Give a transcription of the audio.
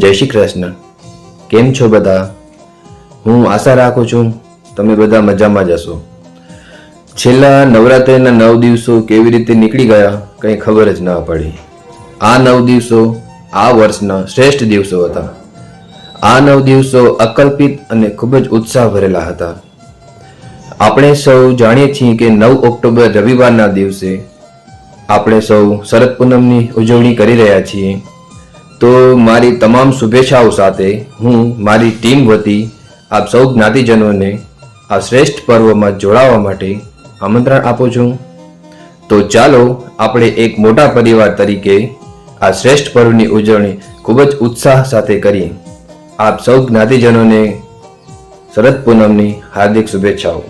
જય શ્રી કૃષ્ણ। કેમ છો બધા? હું આશા રાખું છું તમે બધા મજામાં જ હશો। છેલ્લા નવરાત્રિના 9 દિવસો કેવી રીતે નીકળી ગયા કંઈ ખબર જ ન પડી। આ 9 દિવસો આ વર્ષના શ્રેષ્ઠ દિવસો હતા। આ 9 દિવસો અકલ્પિત અને ખૂબ જ ઉત્સાહ ભરેલા હતા। આપણે સૌ જાણીએ છીએ કે 9 ઓક્ટોબર રવિવારના દિવસે આપણે સૌ શરદ પૂનમની ઉજવણી કરી રહ્યા છીએ। તો મારી તમામ શુભેચ્છાઓ સાથે હું મારી ટીમ વતી આપ સૌ જ્ઞાતિજનોને આ શ્રેષ્ઠ પર્વમાં જોડાવા માટે આમંત્રણ આપું છું। તો ચાલો આપણે એક મોટા પરિવાર તરીકે આ શ્રેષ્ઠ પર્વની ઉજવણી ખૂબ જ ઉત્સાહ સાથે કરીએ। આપ સૌ જ્ઞાતિજનોને શરદ પૂનમની હાર્દિક શુભેચ્છાઓ।